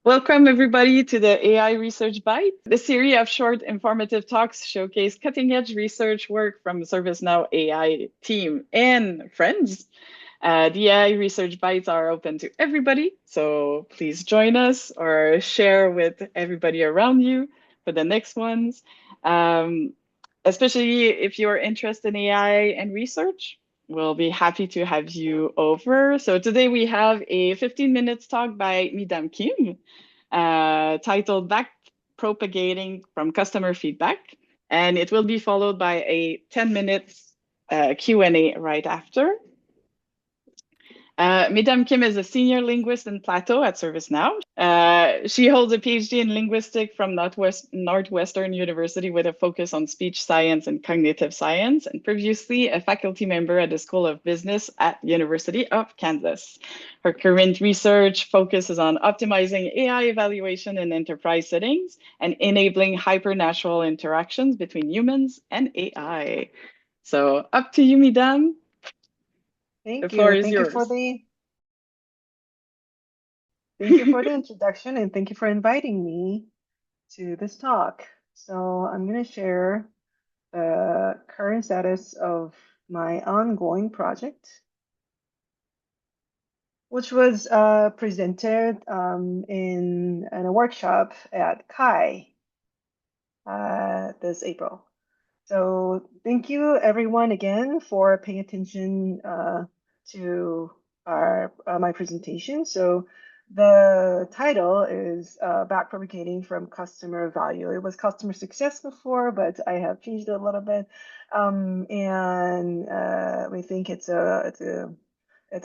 Welcome, everybody, to the AI Research Bite. The series of short, informative talks showcase cutting-edge research work from ServiceNow AI team and friends. The AI Research Bites are open to everybody, so please join us or share with everybody around you for the next ones. Especially if you're interested in AI and research, we'll be happy to have you over. So today we have a 15 minutes talk by Midam Kim, titled Backpropagating from Customer Feedback. And it will be followed by a 10 minutes Q&A right after. Midam Kim is a senior linguist in Plateau at ServiceNow. She holds a PhD in linguistics from Northwestern University with a focus on speech science and cognitive science, and previously a faculty member at the School of Business at University of Kansas. Her current research focuses on optimizing AI evaluation in enterprise settings and enabling hypernatural interactions between humans and AI. So up to you, Midam. Thank The floor you. is yours. Thank you for the introduction, and thank you for inviting me to this talk. So I'm going to share the current status of my ongoing project, which was presented in a workshop at CHAI this April. So thank you everyone again for paying attention to my presentation. So the title is Backpropagating from Customer Value. It was Customer Success before, but I have changed it a little bit. We think it's a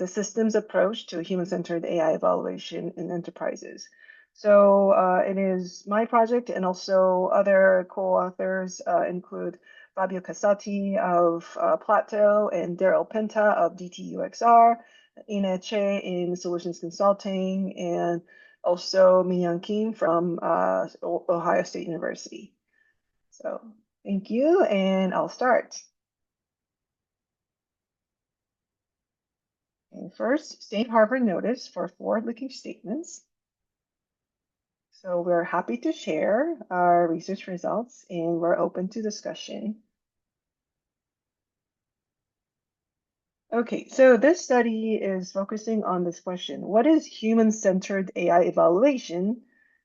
systems approach to human-centered AI evaluation in enterprises. So it is my project, and also other co-authors include Fabio Casati of Plateau and Daryl Penta of DTUXR, Ina Che in Solutions Consulting, and also Midam Kim from Ohio State University. So thank you, and I'll start. And first, safe harbor notice for forward-looking statements. So we're happy to share our research results, and we're open to discussion. Okay, so this study is focusing on this question: what is human-centered AI evaluation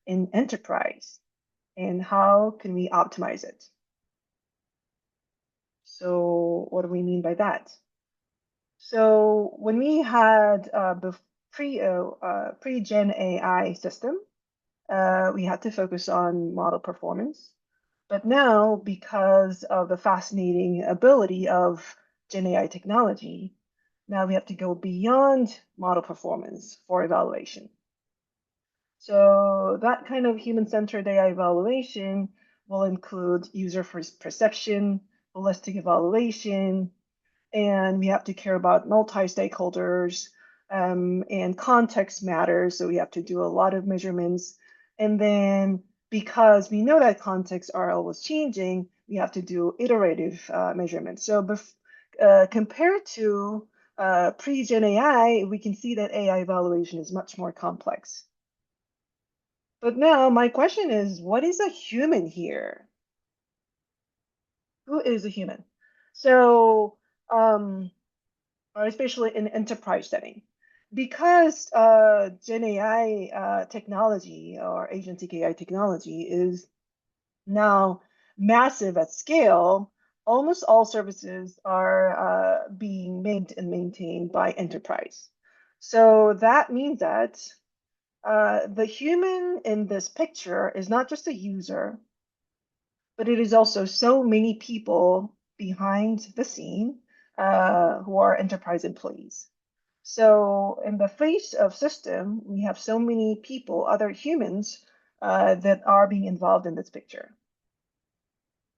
in enterprise, and how can we optimize it? So what do we mean by that? So when we had the pre-Gen AI system, we had to focus on model performance. But now, because of the fascinating ability of Gen AI technology, now we have to go beyond model performance for evaluation. So that kind of human-centered AI evaluation will include user perception, holistic evaluation, and we have to care about multi-stakeholders, and context matters. So we have to do a lot of measurements. And then because we know that contexts are always changing, we have to do iterative measurements. So compared to pre-Gen AI, we can see that AI evaluation is much more complex. But now my question is, what is a human here? Who is a human? So, especially in enterprise setting, because Gen AI technology or agentic AI technology is now massive at scale, almost all services are being made and maintained by enterprise. So that means that the human in this picture is not just a user, but it is also so many people behind the scene who are enterprise employees. So in the face of system, we have so many people, other humans, that are being involved in this picture.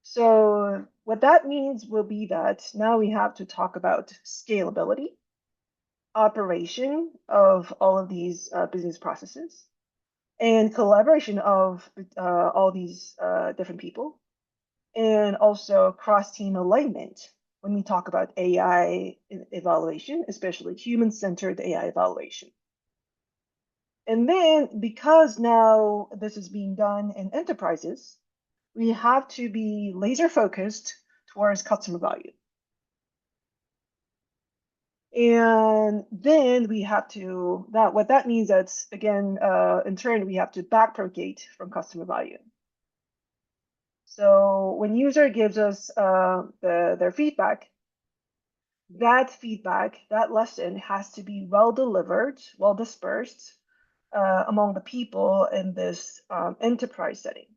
So what that means will be that now we have to talk about scalability, operation of all of these business processes, and collaboration of all these different people, and also cross-team alignment when we talk about AI evaluation, especially human-centered AI evaluation. And then because now this is being done in enterprises, we have to be laser focused towards customer value. And then we have to, what that means is, again, in turn, we have to backpropagate from customer value. So when user gives us their feedback, that lesson has to be well delivered, well dispersed among the people in this enterprise setting,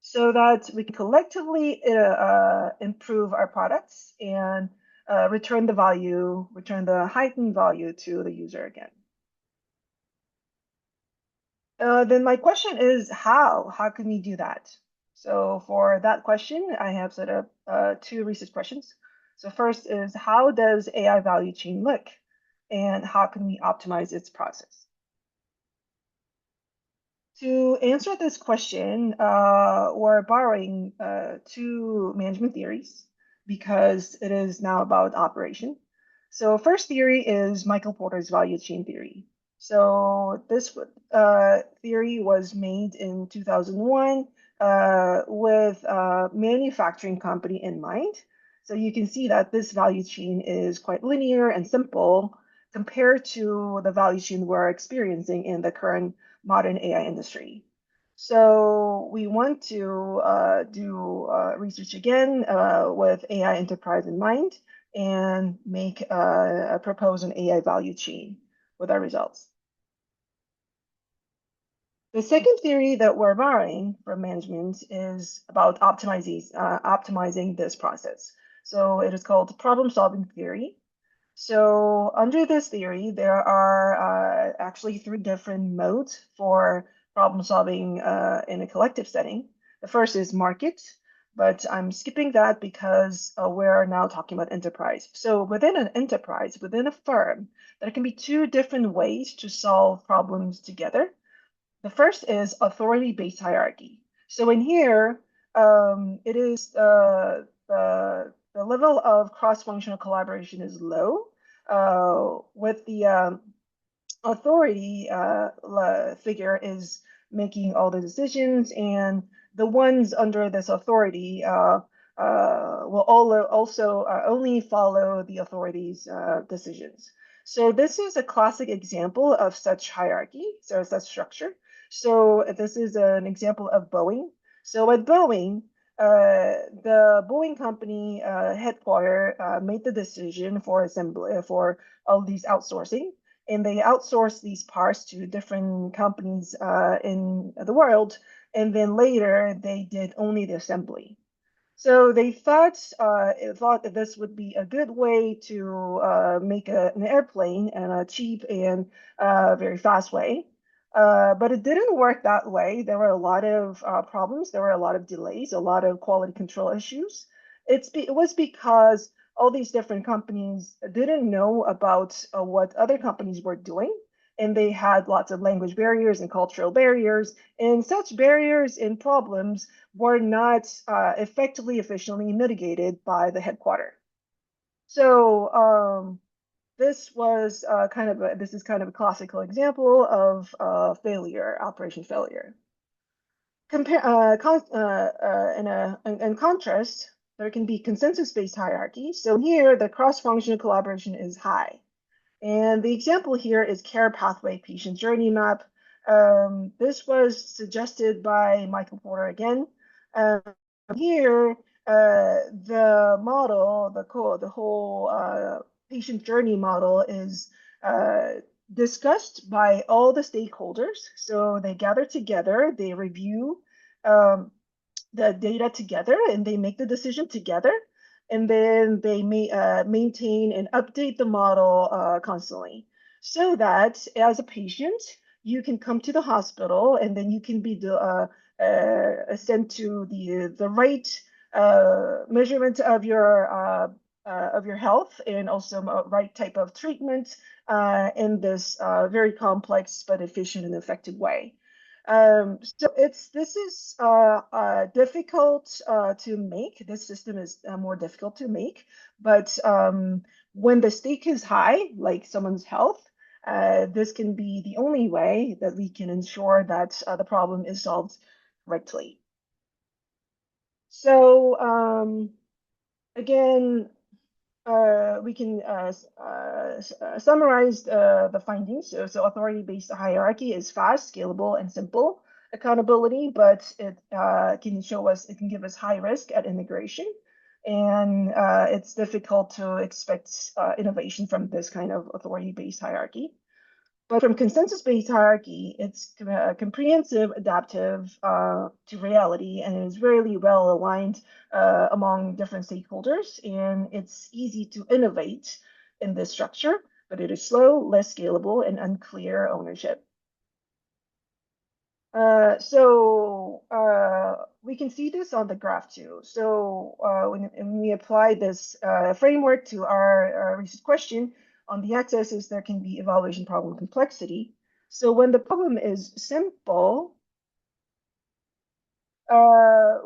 so that we can collectively improve our products and return the heightened value to the user again. Then my question is how? How can we do that? So for that question, I have set up two research questions. So first is, how does AI value chain look? And how can we optimize its process? To answer this question, we're borrowing two management theories because it is now about operation. So first theory is Michael Porter's value chain theory. So this theory was made in 2001 with a manufacturing company in mind. So you can see that this value chain is quite linear and simple compared to the value chain we're experiencing in the current modern AI industry. So we want to do research again with AI enterprise in mind and propose an AI value chain with our results. The second theory that we're borrowing from management is about optimizing this process. So it is called problem-solving theory. So under this theory, there are actually three different modes for problem solving in a collective setting. The first is market, but I'm skipping that because we're now talking about enterprise. So within an enterprise, within a firm, there can be two different ways to solve problems together. The first is authority-based hierarchy. So in here, it is the level of cross-functional collaboration is low, with the authority figure is making all the decisions, and the ones under this authority will also only follow the authority's decisions. So this is a classic example of such hierarchy, so such structure. So this is an example of Boeing. So at Boeing, the Boeing company headquarters made the decision for assembly for all these outsourcing, and they outsourced these parts to different companies in the world, and then later they did only the assembly. So they thought that this would be a good way to make an airplane in a cheap and very fast way. But it didn't work that way. There were a lot of problems. There were a lot of delays, a lot of quality control issues. It was because all these different companies didn't know about what other companies were doing, and they had lots of language barriers and cultural barriers, and such barriers and problems were not efficiently mitigated by the headquarters. So this is kind of a classical example of operation failure. In contrast, there can be consensus-based hierarchy. So here, the cross-functional collaboration is high. And the example here is care pathway patient journey map. This was suggested by Michael Porter again. Here, the model, the whole patient journey model is discussed by all the stakeholders. So they gather together, they review the data together, and they make the decision together. And then they maintain and update the model constantly, so that as a patient, you can come to the hospital, and then you can be sent to the right measurement of your health, and also right type of treatment in this very complex but efficient and effective way. So this is difficult to make. This system is more difficult to make, but when the stake is high, like someone's health, This can be the only way that we can ensure that the problem is solved correctly. So again, we can summarize the findings. So authority-based hierarchy is fast, scalable, and simple accountability, but it can give us high risk at integration. And it's difficult to expect innovation from this kind of authority-based hierarchy. But from consensus-based hierarchy, it's comprehensive, adaptive to reality, and is really well aligned among different stakeholders. And it's easy to innovate in this structure, but it is slow, less scalable, and unclear ownership. We can see this on the graph too. So when we apply this framework to our research question, on the x-axis, there can be evaluation problem complexity. So when the problem is simple,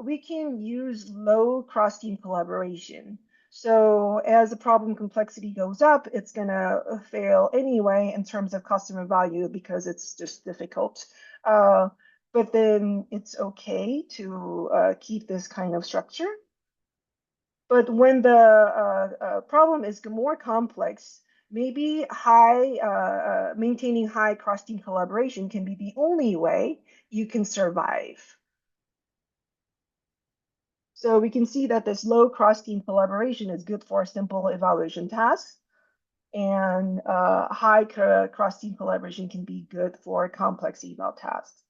we can use low cross-team collaboration. So as the problem complexity goes up, it's gonna fail anyway in terms of customer value because it's just difficult. But then it's okay to keep this kind of structure. But when the problem is more complex, maybe maintaining high cross-team collaboration can be the only way you can survive. So we can see that this low cross-team collaboration is good for simple evaluation tasks, and high cross-team collaboration can be good for complex eval tasks.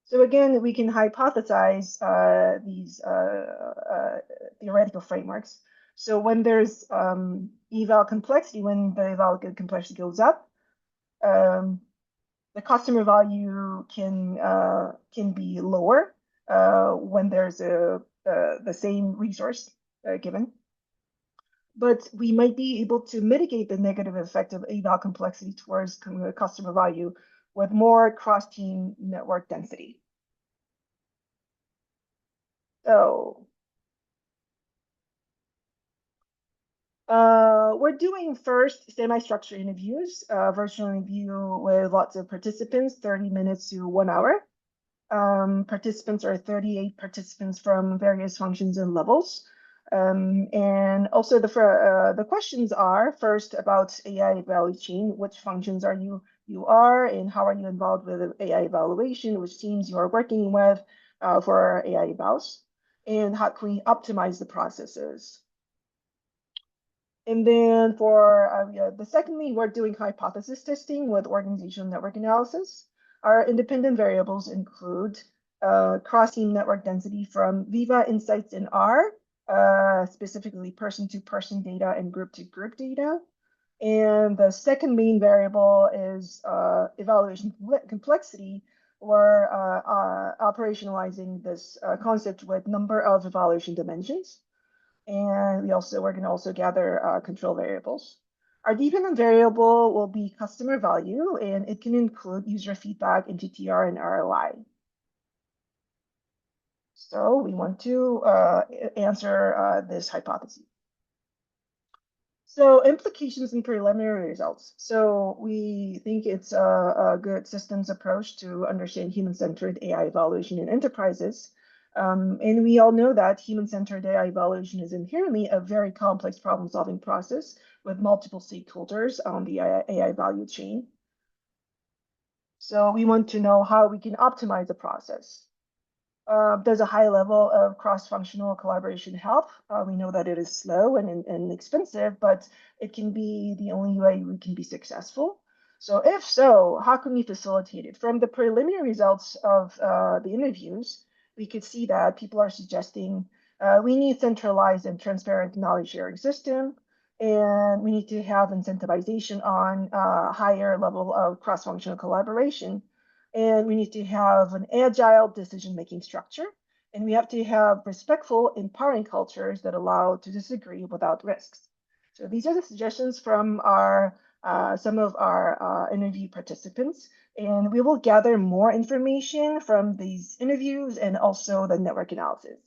So again, we can hypothesize these theoretical frameworks. So when there's eval complexity, when the eval complexity goes up, the customer value can be lower when there's the same resource given. But we might be able to mitigate the negative effect of eval complexity towards customer value with more cross-team network density. So we're doing first semi-structured interviews, virtual interview with lots of participants, 30 minutes to 1 hour. Participants are 38 participants from various functions and levels. And also the questions are first about AI value chain, which functions are you are, and how are you involved with AI evaluation, which teams you are working with for AI evals, and how can we optimize the processes. And then for secondly, we're doing hypothesis testing with organizational network analysis. Our independent variables include cross-team network density from Viva Insights in R, specifically person-to-person data and group-to-group data. And the second main variable is evaluation complexity. We're operationalizing this concept with number of evaluation dimensions. And we're going to also gather control variables. Our dependent variable will be customer value, and it can include user feedback, MTTR, and ROI. So we want to answer this hypothesis. So implications and preliminary results. So we think it's a good systems approach to understand human-centered AI evaluation in enterprises. And we all know that human-centered AI evaluation is inherently a very complex problem-solving process with multiple stakeholders on the AI value chain. So we want to know how we can optimize the process. Does a high level of cross-functional collaboration help? We know that it is slow and expensive, but it can be the only way we can be successful. So if so, how can we facilitate it? From the preliminary results of the interviews, we could see that people are suggesting we need centralized and transparent knowledge sharing system, and we need to have incentivization on higher level of cross-functional collaboration. And we need to have an agile decision-making structure. And we have to have respectful, empowering cultures that allow to disagree without risks. So these are the suggestions from some of our interview participants. And we will gather more information from these interviews and also the network analysis.